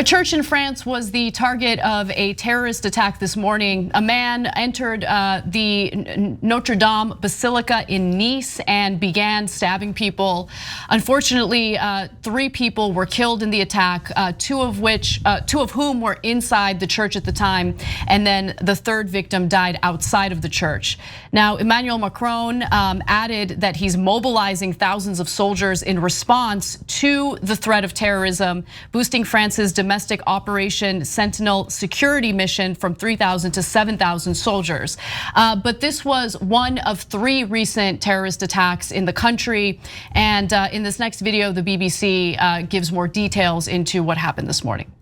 A church in France was the target of a terrorist attack this morning. A man entered the Notre-Dame Basilica in Nice and began stabbing people. Unfortunately, 3 people were killed in the attack, two of whom were inside the church at the time, and then the 3rd victim died outside of the church. Now, Emmanuel Macron added that he's mobilizing thousands of soldiers in response to the threat of terrorism, boosting France's domestic Operation Sentinel security mission from 3,000 to 7,000 soldiers. But this was one of 3 recent terrorist attacks in the country. And in this next video, the BBC gives more details into what happened this morning.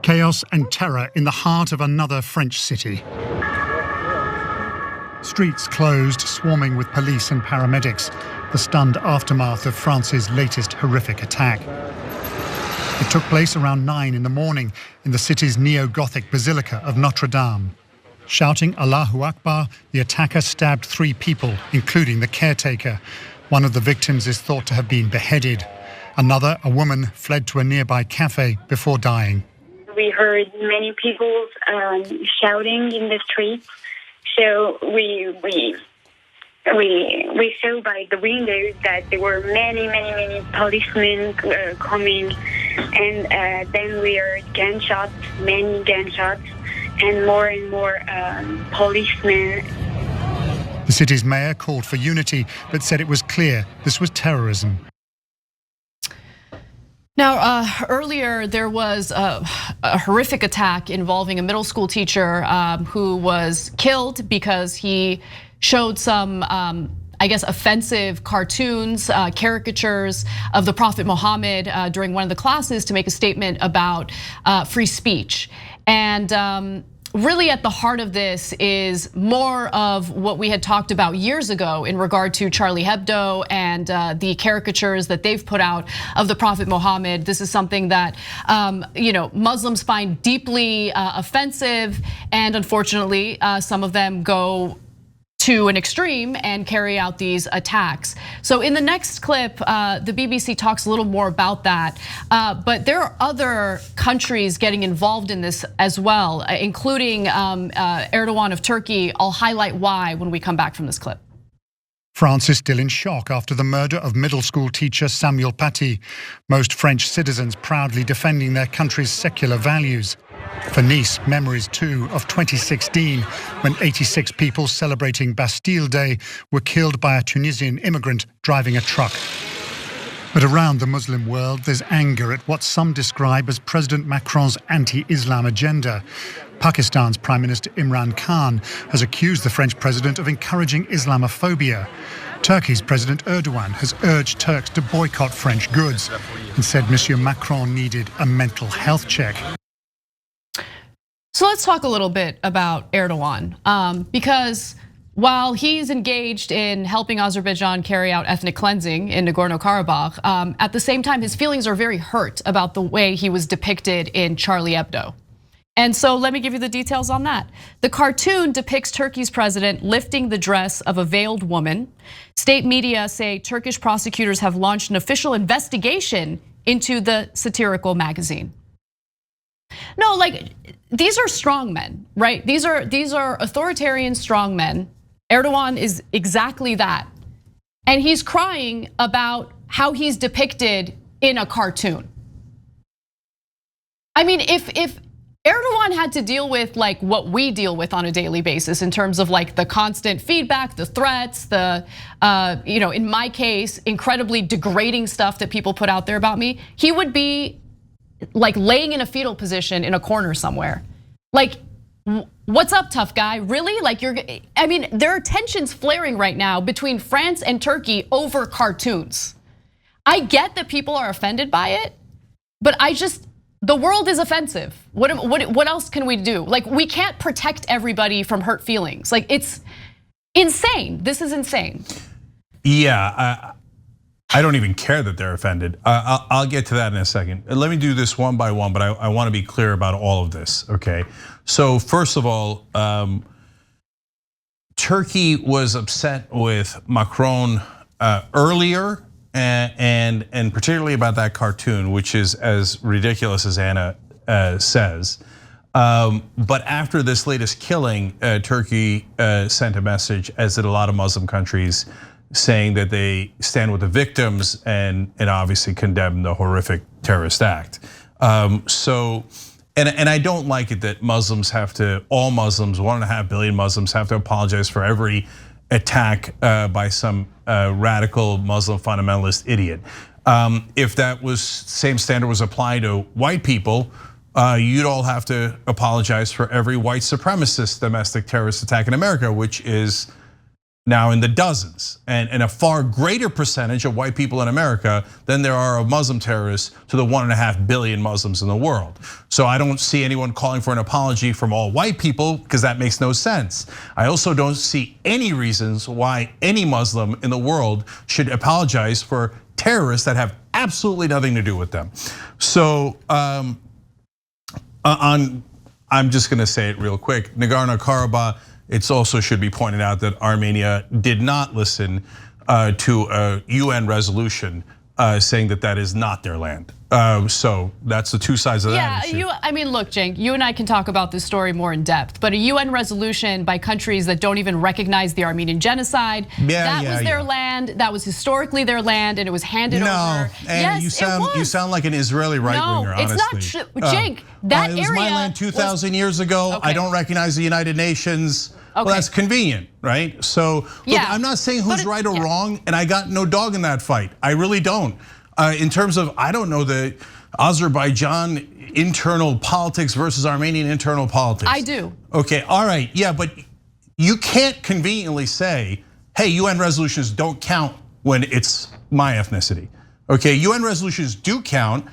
Chaos and terror in the heart of another French city. Streets closed, swarming with police and paramedics, the stunned aftermath of France's latest horrific attack. It took place around 9 in the morning in the city's neo-Gothic Basilica of Notre-Dame. Shouting Allahu Akbar, the attacker stabbed 3 people, including the caretaker. One of the victims is thought to have been beheaded. Another, a woman, fled to a nearby cafe before dying. We heard many people shouting in the streets. So we saw by the windows that there were many policemen coming, and then we heard gunshots, many gunshots, and more policemen. The city's mayor called for unity, but said it was clear this was terrorism. Now, earlier there was a horrific attack involving a middle school teacher who was killed because he showed some, I guess, offensive cartoons, caricatures of the Prophet Muhammad during one of the classes to make a statement about free speech. And really at the heart of this is more of what we had talked about years ago in regard to Charlie Hebdo and the caricatures that they've put out of the Prophet Muhammad. This is something that Muslims find deeply offensive, and unfortunately, some of them go to an extreme and carry out these attacks. So in the next clip, the BBC talks a little more about that. But there are other countries getting involved in this as well, including Erdogan of Turkey. I'll highlight why when we come back from this clip. France is still in shock after the murder of middle school teacher Samuel Paty. Most French citizens proudly defending their country's secular values. For Nice, memories too of 2016, when 86 people celebrating Bastille Day were killed by a Tunisian immigrant driving a truck. But around the Muslim world, there's anger at what some describe as President Macron's anti-Islam agenda. Pakistan's Prime Minister Imran Khan has accused the French president of encouraging Islamophobia. Turkey's President Erdogan has urged Turks to boycott French goods and said Monsieur Macron needed a mental health check. So let's talk a little bit about Erdogan, because while he's engaged in helping Azerbaijan carry out ethnic cleansing in Nagorno-Karabakh, at the same time, his feelings are very hurt about the way he was depicted in Charlie Hebdo. And so let me give you the details on that. The cartoon depicts Turkey's president lifting the dress of a veiled woman. State media say Turkish prosecutors have launched an official investigation into the satirical magazine. No, like, these are strong men, right? These are authoritarian strong men. Erdogan is exactly that. And he's crying about how he's depicted in a cartoon. I mean, if Erdogan had to deal with like what we deal with on a daily basis in terms of like the constant feedback, the threats, the in my case, incredibly degrading stuff that people put out there about me, he would be like laying in a fetal position in a corner somewhere. Like, what's up, tough guy? Really? Like I mean, there are tensions flaring right now between France and Turkey over cartoons. I get that people are offended by it, but the world is offensive. What else can we do? Like, we can't protect everybody from hurt feelings. Like, it's insane. This is insane. Yeah, I don't even care that they're offended. I'll get to that in a second. Let me do this one by one, but I want to be clear about all of this, okay? So first of all, Turkey was upset with Macron earlier and particularly about that cartoon, which is as ridiculous as Anna says. But after this latest killing, Turkey sent a message, as did a lot of Muslim countries, saying that they stand with the victims and obviously condemn the horrific terrorist act. And I don't like it that Muslims have to, all Muslims, 1.5 billion Muslims have to apologize for every attack by some radical Muslim fundamentalist idiot. If that was same standard was applied to white people, you'd all have to apologize for every white supremacist domestic terrorist attack in America, which is now in the dozens, and a far greater percentage of white people in America than there are of Muslim terrorists to the 1.5 billion Muslims in the world. So I don't see anyone calling for an apology from all white people, because that makes no sense. I also don't see any reasons why any Muslim in the world should apologize for terrorists that have absolutely nothing to do with them. So I'm just gonna say it real quick, Nagorno-Karabakh, it also should be pointed out that Armenia did not listen to a UN resolution saying that that is not their land. So that's the two sides of that issue. I mean, look, Cenk, you and I can talk about this story more in depth, but a UN resolution by countries that don't even recognize the Armenian genocide, that was their land, that was historically their land, and it was handed over. No, and yes, you sound like an Israeli right-winger, honestly. No, it's not true, Cenk, that area- It was my land 2,000 years ago. Okay. I don't recognize the United Nations. Okay. Well, that's convenient, right? So look, I'm not saying who's right or wrong, and I got no dog in that fight. I really don't. In terms of, I don't know the Azerbaijan internal politics versus Armenian internal politics. I do. Okay, all right, yeah, but you can't conveniently say, hey, UN resolutions don't count when it's my ethnicity. Okay, UN resolutions do count,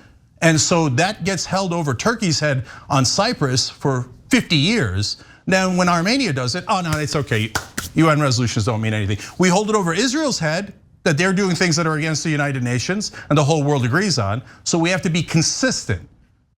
and so that gets held over Turkey's head on Cyprus for 50 years. Now, when Armenia does it, oh no, it's okay. UN resolutions don't mean anything. We hold it over Israel's head, that they're doing things that are against the United Nations and the whole world agrees on. So we have to be consistent.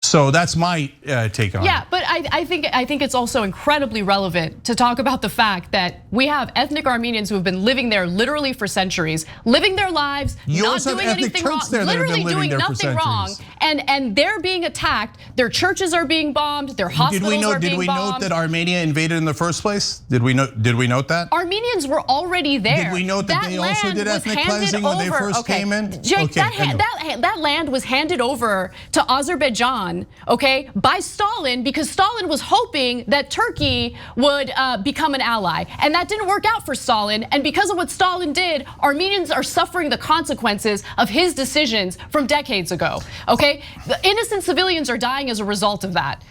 So that's my take on it. Yeah, but I think it's also incredibly relevant to talk about the fact that we have ethnic Armenians who have been living there literally for centuries, living their lives, not doing anything wrong, literally doing nothing wrong, and they're being attacked. Their churches are being bombed. Their hospitals are being bombed. Did we note that Armenia invaded in the first place? Did we note that? Armenians were already there. Did we note that they also did ethnic cleansing when they first came in? Cenk, that land was handed over to Azerbaijan, okay, by Stalin, because Stalin was hoping that Turkey would become an ally, and that didn't work out for Stalin. And because of what Stalin did, Armenians are suffering the consequences of his decisions from decades ago. Okay, the innocent civilians are dying as a result of that.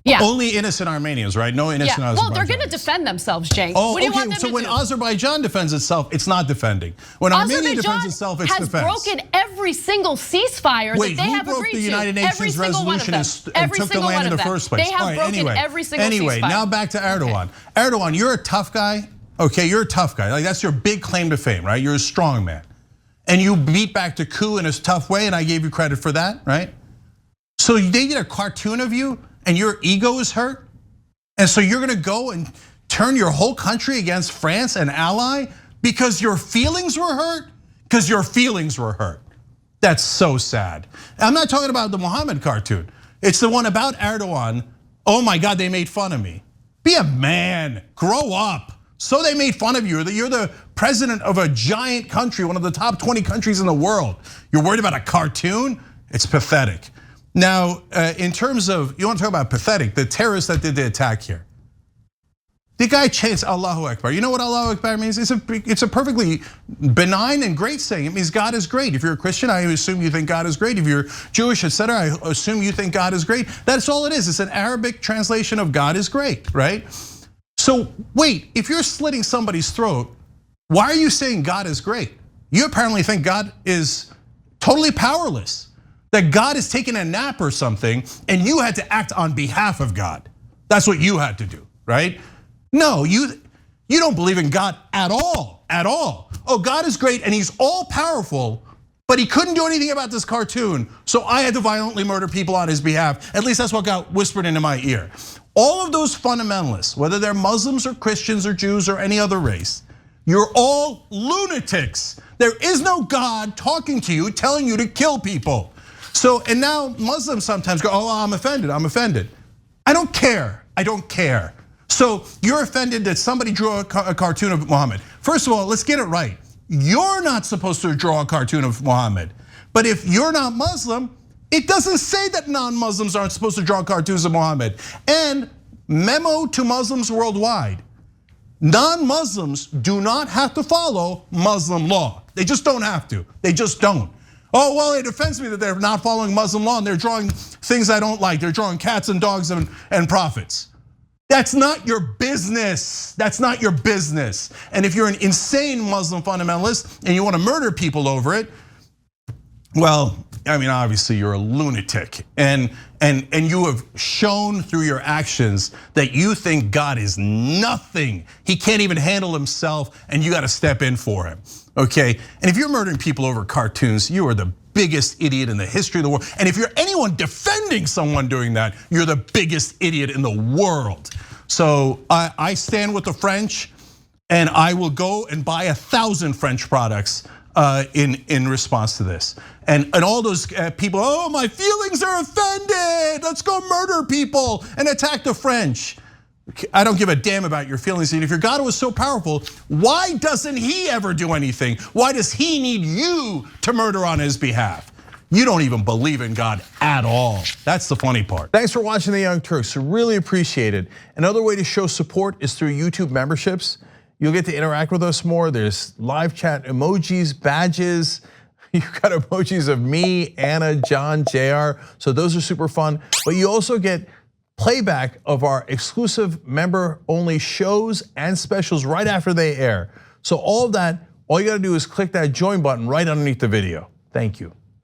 Yeah. Only innocent Armenians, right? No innocent Azerbaijans. Well, they're going to defend themselves, Cenk. Oh, okay. So when Azerbaijan defends itself, it's not defending. When Armenia defends itself, it's defense. Azerbaijan has broken every single ceasefire that they have agreed to. Wait, who broke the United Nations resolution and took the land in the first place? They have broken every single ceasefire. Anyway, now back to Erdogan. Erdogan, you're a tough guy. Okay, you're a tough guy. Like, that's your big claim to fame, right? You're a strong man. And you beat back the coup in a tough way, and I gave you credit for that, right? So they did a cartoon of you, and your ego is hurt? And so you're gonna go and turn your whole country against France, an ally, because your feelings were hurt? Because your feelings were hurt. That's so sad. I'm not talking about the Muhammad cartoon. It's the one about Erdogan. Oh my God, they made fun of me. Be a man, grow up. So they made fun of you, that you're the president of a giant country, one of the top 20 countries in the world. You're worried about a cartoon? It's pathetic. Now, in terms of, you want to talk about pathetic, the terrorists that did the attack here. The guy chants Allahu Akbar. You know what Allahu Akbar means? It's a perfectly benign and great saying. It means God is great. If you're a Christian, I assume you think God is great. If you're Jewish, etc., I assume you think God is great. That's all it is. It's an Arabic translation of God is great, right? So wait, if you're slitting somebody's throat, why are you saying God is great? You apparently think God is totally powerless. That God is taking a nap or something, and you had to act on behalf of God. That's what you had to do, right? No, you don't believe in God at all, at all. Oh, God is great and he's all powerful, but he couldn't do anything about this cartoon, so I had to violently murder people on his behalf. At least that's what got whispered into my ear. All of those fundamentalists, whether they're Muslims or Christians or Jews or any other race, you're all lunatics There is no God talking to you, telling you to kill people. So, and now Muslims sometimes go, oh, I'm offended, I'm offended. I don't care, I don't care. So you're offended that somebody drew a cartoon of Muhammad. First of all, let's get it right. You're not supposed to draw a cartoon of Muhammad. But if you're not Muslim, it doesn't say that non-Muslims aren't supposed to draw cartoons of Muhammad. And memo to Muslims worldwide. Non-Muslims do not have to follow Muslim law. They just don't have to, they just don't. Oh, well, it offends me that they're not following Muslim law and they're drawing things I don't like. They're drawing cats and dogs and prophets. That's not your business. That's not your business. And if you're an insane Muslim fundamentalist and you want to murder people over it, well, I mean, obviously you're a lunatic. And you have shown through your actions that you think God is nothing. He can't even handle himself and you got to step in for him, okay? And if you're murdering people over cartoons, you are the biggest idiot in the history of the world. And if you're anyone defending someone doing that, you're the biggest idiot in the world. So I stand with the French and I will go and buy 1,000 French products in response to this. And all those people, oh, my feelings are offended. Let's go murder people and attack the French. I don't give a damn about your feelings. And if your God was so powerful, why doesn't he ever do anything? Why does he need you to murder on his behalf? You don't even believe in God at all. That's the funny part. Thanks for watching The Young Turks, really appreciate it. Another way to show support is through YouTube memberships. You'll get to interact with us more. There's live chat emojis, badges. You've got emojis of me, Anna, John, JR. So those are super fun. But you also get playback of our exclusive member-only shows and specials right after they air. So all of that, all you gotta do is click that join button right underneath the video. Thank you.